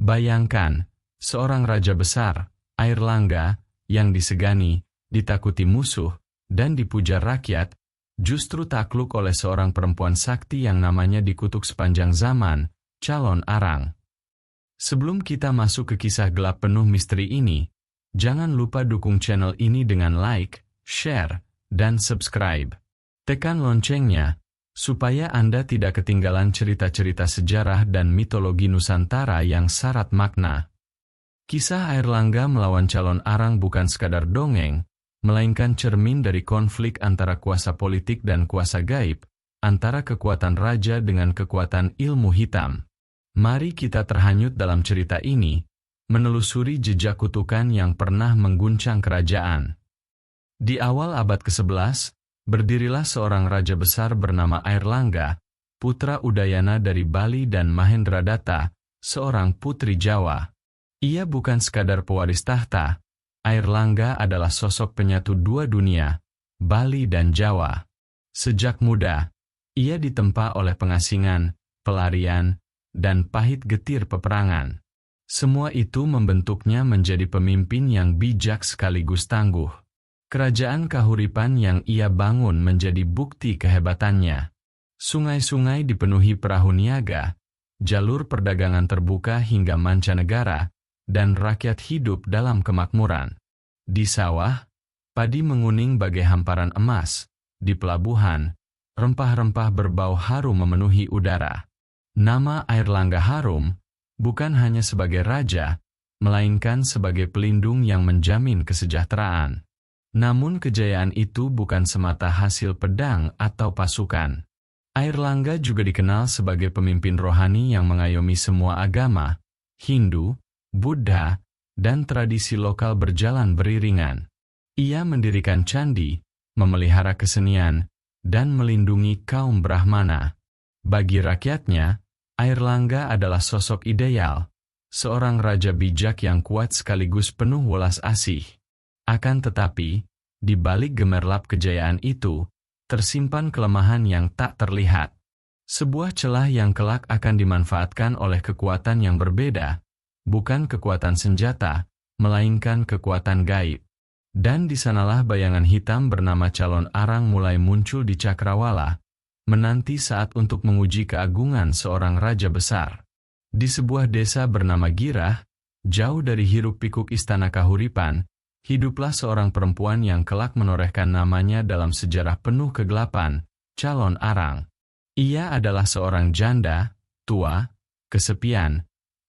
Bayangkan, seorang raja besar, Airlangga, yang disegani, ditakuti musuh, dan dipuja rakyat, justru takluk oleh seorang perempuan sakti yang namanya dikutuk sepanjang zaman, Calon Arang. Sebelum kita masuk ke kisah gelap penuh misteri ini, jangan lupa dukung channel ini dengan like, share, dan subscribe. Tekan loncengnya, supaya Anda tidak ketinggalan cerita-cerita sejarah dan mitologi Nusantara yang syarat makna. Kisah Airlangga melawan Calon Arang bukan sekadar dongeng, melainkan cermin dari konflik antara kuasa politik dan kuasa gaib, antara kekuatan raja dengan kekuatan ilmu hitam. Mari kita terhanyut dalam cerita ini, menelusuri jejak kutukan yang pernah mengguncang kerajaan. Di awal abad ke-11, berdirilah seorang raja besar bernama Airlangga, putra Udayana dari Bali dan Mahendradatta, seorang putri Jawa. Ia bukan sekadar pewaris tahta, Airlangga adalah sosok penyatu dua dunia, Bali dan Jawa. Sejak muda, ia ditempa oleh pengasingan, pelarian, dan pahit getir peperangan. Semua itu membentuknya menjadi pemimpin yang bijak sekaligus tangguh. Kerajaan Kahuripan yang ia bangun menjadi bukti kehebatannya. Sungai-sungai dipenuhi perahu niaga, jalur perdagangan terbuka hingga mancanegara, dan rakyat hidup dalam kemakmuran. Di sawah, padi menguning bagai hamparan emas. Di pelabuhan, rempah-rempah berbau harum memenuhi udara. Nama Airlangga harum, bukan hanya sebagai raja, melainkan sebagai pelindung yang menjamin kesejahteraan. Namun kejayaan itu bukan semata hasil pedang atau pasukan. Airlangga juga dikenal sebagai pemimpin rohani yang mengayomi semua agama, Hindu, Buddha, dan tradisi lokal berjalan beriringan. Ia mendirikan candi, memelihara kesenian, dan melindungi kaum Brahmana. Bagi rakyatnya, Airlangga adalah sosok ideal, seorang raja bijak yang kuat sekaligus penuh welas asih. Akan tetapi, di balik gemerlap kejayaan itu, tersimpan kelemahan yang tak terlihat. Sebuah celah yang kelak akan dimanfaatkan oleh kekuatan yang berbeda, bukan kekuatan senjata, melainkan kekuatan gaib. Dan di sanalah bayangan hitam bernama Calon Arang mulai muncul di Cakrawala, menanti saat untuk menguji keagungan seorang raja besar. Di sebuah desa bernama Girah, jauh dari hiruk-pikuk istana Kahuripan, hiduplah seorang perempuan yang kelak menorehkan namanya dalam sejarah penuh kegelapan, Calon Arang. Ia adalah seorang janda, tua, kesepian,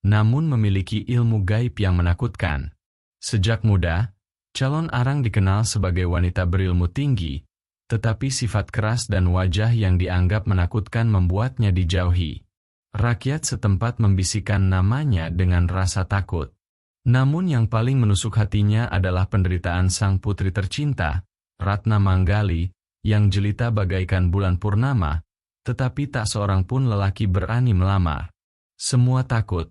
namun memiliki ilmu gaib yang menakutkan. Sejak muda, Calon Arang dikenal sebagai wanita berilmu tinggi, tetapi sifat keras dan wajah yang dianggap menakutkan membuatnya dijauhi. Rakyat setempat membisikkan namanya dengan rasa takut. Namun yang paling menusuk hatinya adalah penderitaan sang putri tercinta, Ratna Manggali, yang jelita bagaikan bulan purnama, tetapi tak seorang pun lelaki berani melamar. Semua takut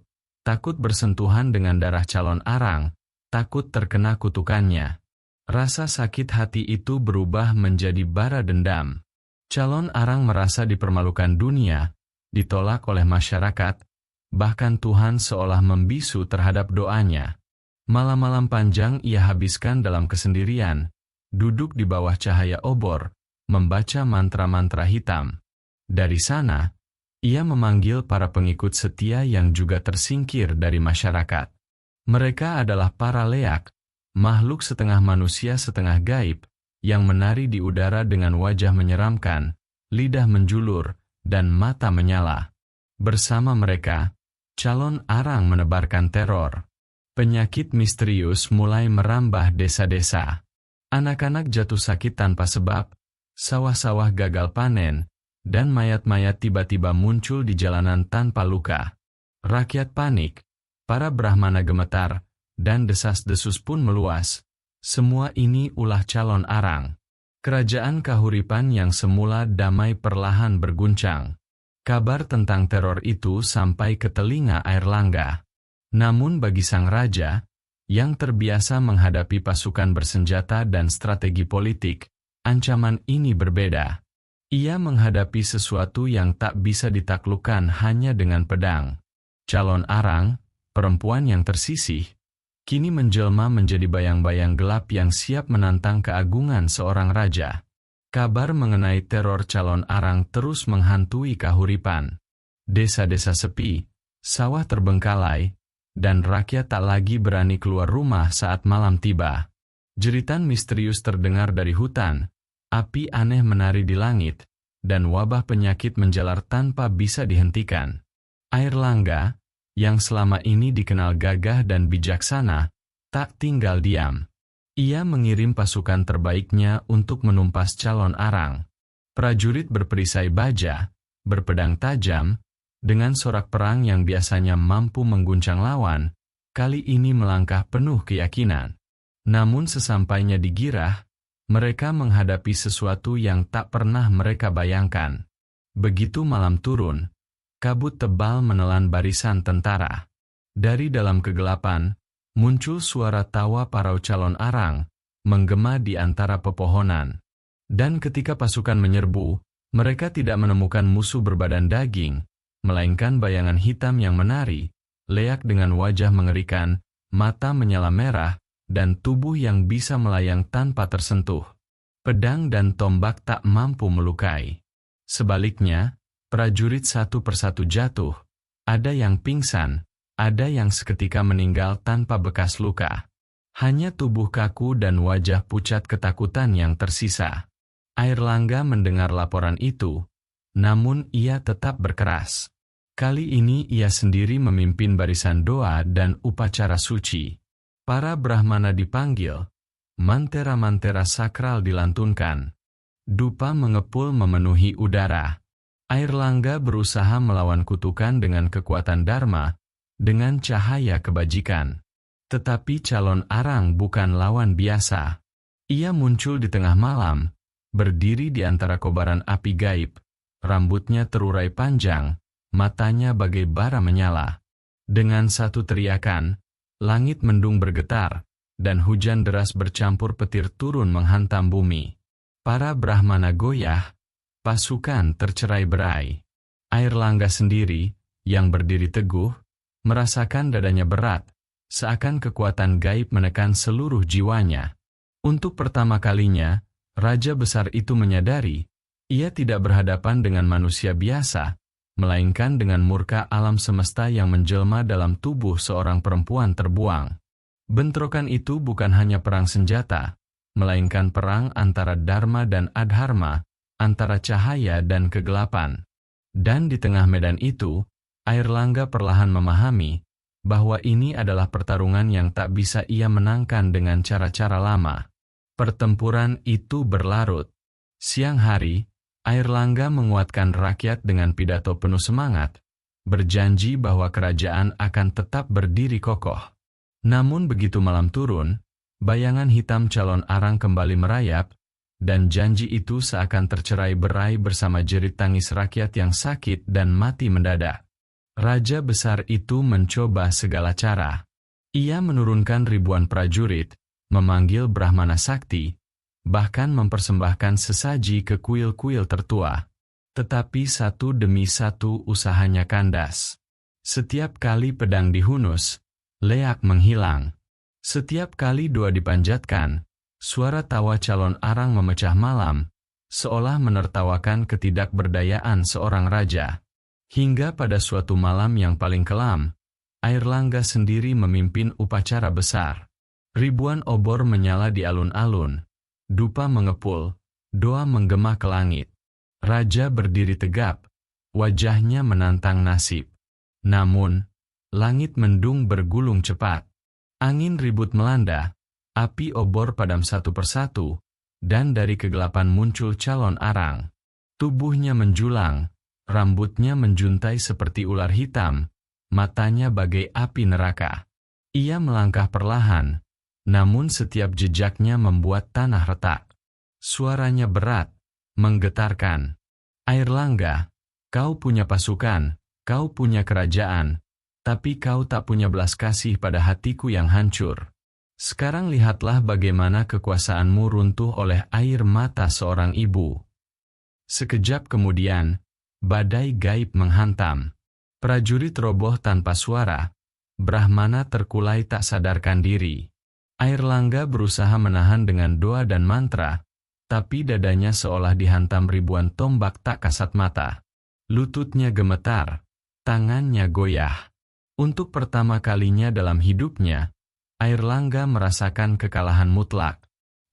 bersentuhan dengan darah Calon Arang, takut terkena kutukannya. Rasa sakit hati itu berubah menjadi bara dendam. Calon Arang merasa dipermalukan dunia, ditolak oleh masyarakat, bahkan Tuhan seolah membisu terhadap doanya. Malam-malam panjang ia habiskan dalam kesendirian, duduk di bawah cahaya obor, membaca mantra-mantra hitam. Dari sana, ia memanggil para pengikut setia yang juga tersingkir dari masyarakat. Mereka adalah para leak, makhluk setengah manusia setengah gaib, yang menari di udara dengan wajah menyeramkan, lidah menjulur, dan mata menyala. Bersama mereka, Calon Arang menebarkan teror. Penyakit misterius mulai merambah desa-desa. Anak-anak jatuh sakit tanpa sebab, sawah-sawah gagal panen, dan mayat-mayat tiba-tiba muncul di jalanan tanpa luka. Rakyat panik, para Brahmana gemetar, dan desas-desus pun meluas. Semua ini ulah Calon Arang. Kerajaan Kahuripan yang semula damai perlahan berguncang. Kabar tentang teror itu sampai ke telinga Airlangga. Namun bagi sang raja, yang terbiasa menghadapi pasukan bersenjata dan strategi politik, ancaman ini berbeda. Ia menghadapi sesuatu yang tak bisa ditaklukkan hanya dengan pedang. Calon Arang, perempuan yang tersisih, kini menjelma menjadi bayang-bayang gelap yang siap menantang keagungan seorang raja. Kabar mengenai teror calon arang terus menghantui kahuripan. Desa-desa sepi, sawah terbengkalai, dan rakyat tak lagi berani keluar rumah saat malam tiba. Jeritan misterius terdengar dari hutan, api aneh menari di langit, dan wabah penyakit menjalar tanpa bisa dihentikan. Airlangga, yang selama ini dikenal gagah dan bijaksana, tak tinggal diam. Ia mengirim pasukan terbaiknya untuk menumpas calon arang. Prajurit berperisai baja, berpedang tajam, dengan sorak perang yang biasanya mampu mengguncang lawan, kali ini melangkah penuh keyakinan. Namun sesampainya di Girah, mereka menghadapi sesuatu yang tak pernah mereka bayangkan. Begitu malam turun, kabut tebal menelan barisan tentara. Dari dalam kegelapan, muncul suara tawa para calon arang, menggema di antara pepohonan. Dan ketika pasukan menyerbu, mereka tidak menemukan musuh berbadan daging, melainkan bayangan hitam yang menari, leak dengan wajah mengerikan, mata menyala merah, dan tubuh yang bisa melayang tanpa tersentuh. Pedang dan tombak tak mampu melukai. Sebaliknya, prajurit satu persatu jatuh, ada yang pingsan, ada yang seketika meninggal tanpa bekas luka. Hanya tubuh kaku dan wajah pucat ketakutan yang tersisa. Airlangga mendengar laporan itu, namun ia tetap berkeras. Kali ini ia sendiri memimpin barisan doa dan upacara suci. Para Brahmana dipanggil, mantera-mantera sakral dilantunkan. Dupa mengepul memenuhi udara. Airlangga berusaha melawan kutukan dengan kekuatan dharma, dengan cahaya kebajikan. Tetapi calon arang bukan lawan biasa. Ia muncul di tengah malam, berdiri di antara kobaran api gaib, rambutnya terurai panjang, matanya bagai bara menyala. Dengan satu teriakan, langit mendung bergetar, dan hujan deras bercampur petir turun menghantam bumi. Para Brahmana goyah, pasukan tercerai-berai. Airlangga sendiri, yang berdiri teguh, merasakan dadanya berat, seakan kekuatan gaib menekan seluruh jiwanya. Untuk pertama kalinya, raja besar itu menyadari, ia tidak berhadapan dengan manusia biasa, melainkan dengan murka alam semesta yang menjelma dalam tubuh seorang perempuan terbuang. Bentrokan itu bukan hanya perang senjata, melainkan perang antara dharma dan adharma, antara cahaya dan kegelapan. Dan di tengah medan itu, Airlangga perlahan memahami bahwa ini adalah pertarungan yang tak bisa ia menangkan dengan cara-cara lama. Pertempuran itu berlarut. Siang hari, Airlangga menguatkan rakyat dengan pidato penuh semangat, berjanji bahwa kerajaan akan tetap berdiri kokoh. Namun begitu malam turun, bayangan hitam calon arang kembali merayap, dan janji itu seakan tercerai-berai bersama jerit tangis rakyat yang sakit dan mati mendadak. Raja besar itu mencoba segala cara. Ia menurunkan ribuan prajurit, memanggil Brahmana Sakti, bahkan mempersembahkan sesaji ke kuil-kuil tertua. Tetapi satu demi satu usahanya kandas. Setiap kali pedang dihunus, leak menghilang. Setiap kali doa dipanjatkan, suara tawa calon arang memecah malam, seolah menertawakan ketidakberdayaan seorang raja. Hingga pada suatu malam yang paling kelam, Airlangga sendiri memimpin upacara besar. Ribuan obor menyala di alun-alun, dupa mengepul, doa menggema ke langit. Raja berdiri tegap, wajahnya menantang nasib. Namun, langit mendung bergulung cepat. Angin ribut melanda, api obor padam satu persatu, dan dari kegelapan muncul calon arang. Tubuhnya menjulang, rambutnya menjuntai seperti ular hitam, matanya bagai api neraka. Ia melangkah perlahan, namun setiap jejaknya membuat tanah retak. Suaranya berat, menggetarkan. Airlangga, kau punya pasukan, kau punya kerajaan, tapi kau tak punya belas kasih pada hatiku yang hancur. Sekarang lihatlah bagaimana kekuasaanmu runtuh oleh air mata seorang ibu. Sekejap kemudian, badai gaib menghantam. Prajurit roboh tanpa suara, Brahmana terkulai tak sadarkan diri. Airlangga berusaha menahan dengan doa dan mantra, tapi dadanya seolah dihantam ribuan tombak tak kasat mata. Lututnya gemetar, tangannya goyah. Untuk pertama kalinya dalam hidupnya, Airlangga merasakan kekalahan mutlak.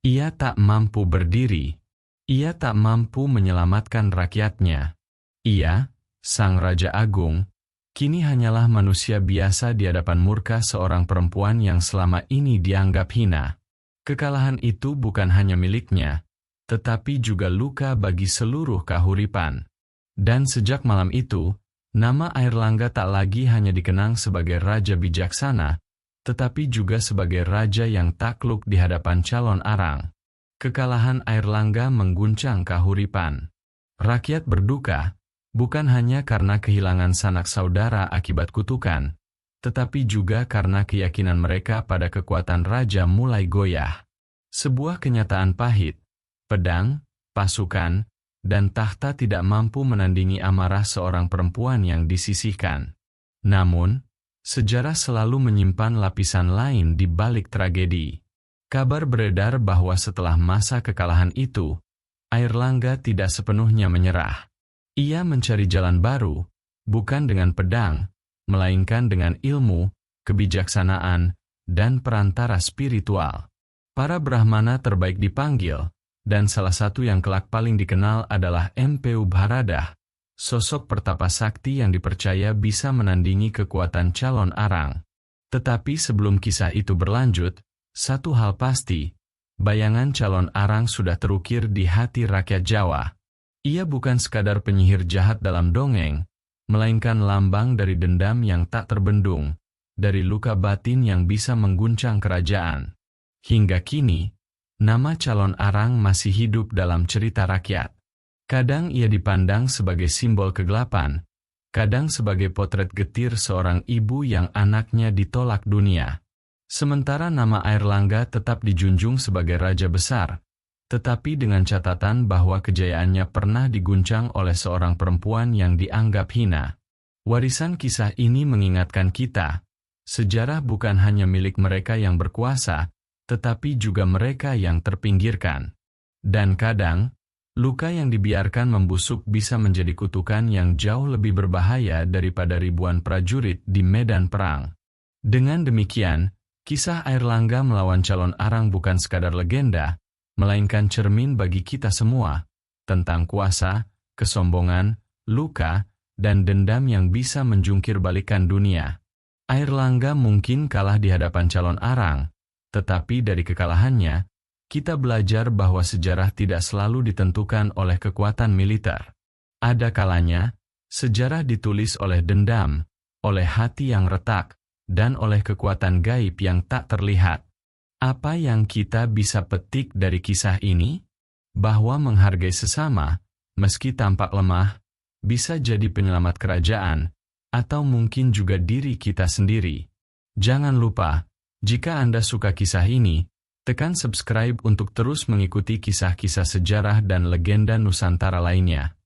Ia tak mampu berdiri. Ia tak mampu menyelamatkan rakyatnya. Ia, Sang Raja Agung, kini hanyalah manusia biasa di hadapan murka seorang perempuan yang selama ini dianggap hina. Kekalahan itu bukan hanya miliknya, tetapi juga luka bagi seluruh kahuripan. Dan sejak malam itu, nama Airlangga tak lagi hanya dikenang sebagai raja bijaksana, tetapi juga sebagai raja yang takluk di hadapan calon arang. Kekalahan Airlangga mengguncang kahuripan. Rakyat berduka, bukan hanya karena kehilangan sanak saudara akibat kutukan, tetapi juga karena keyakinan mereka pada kekuatan raja mulai goyah. Sebuah kenyataan pahit, pedang, pasukan, dan tahta tidak mampu menandingi amarah seorang perempuan yang disisihkan. Namun, sejarah selalu menyimpan lapisan lain di balik tragedi. Kabar beredar bahwa setelah masa kekalahan itu, Airlangga tidak sepenuhnya menyerah. Ia mencari jalan baru, bukan dengan pedang, melainkan dengan ilmu, kebijaksanaan, dan perantara spiritual. Para Brahmana terbaik dipanggil, dan salah satu yang kelak paling dikenal adalah Mpu Bharadah, sosok pertapa sakti yang dipercaya bisa menandingi kekuatan calon arang. Tetapi sebelum kisah itu berlanjut, satu hal pasti, bayangan calon arang sudah terukir di hati rakyat Jawa. Ia bukan sekadar penyihir jahat dalam dongeng, melainkan lambang dari dendam yang tak terbendung, dari luka batin yang bisa mengguncang kerajaan. Hingga kini, nama calon arang masih hidup dalam cerita rakyat. Kadang ia dipandang sebagai simbol kegelapan, kadang sebagai potret getir seorang ibu yang anaknya ditolak dunia. Sementara nama Airlangga tetap dijunjung sebagai raja besar, tetapi dengan catatan bahwa kejayaannya pernah diguncang oleh seorang perempuan yang dianggap hina. Warisan kisah ini mengingatkan kita, sejarah bukan hanya milik mereka yang berkuasa, tetapi juga mereka yang terpinggirkan. Dan kadang, luka yang dibiarkan membusuk bisa menjadi kutukan yang jauh lebih berbahaya daripada ribuan prajurit di medan perang. Dengan demikian, kisah Airlangga melawan calon arang bukan sekadar legenda, melainkan cermin bagi kita semua, tentang kuasa, kesombongan, luka, dan dendam yang bisa menjungkir balikan dunia. Airlangga mungkin kalah di hadapan calon arang, tetapi dari kekalahannya, kita belajar bahwa sejarah tidak selalu ditentukan oleh kekuatan militer. Ada kalanya, sejarah ditulis oleh dendam, oleh hati yang retak, dan oleh kekuatan gaib yang tak terlihat. Apa yang kita bisa petik dari kisah ini? Bahwa menghargai sesama, meski tampak lemah, bisa jadi penyelamat kerajaan, atau mungkin juga diri kita sendiri. Jangan lupa, jika Anda suka kisah ini, tekan subscribe untuk terus mengikuti kisah-kisah sejarah dan legenda Nusantara lainnya.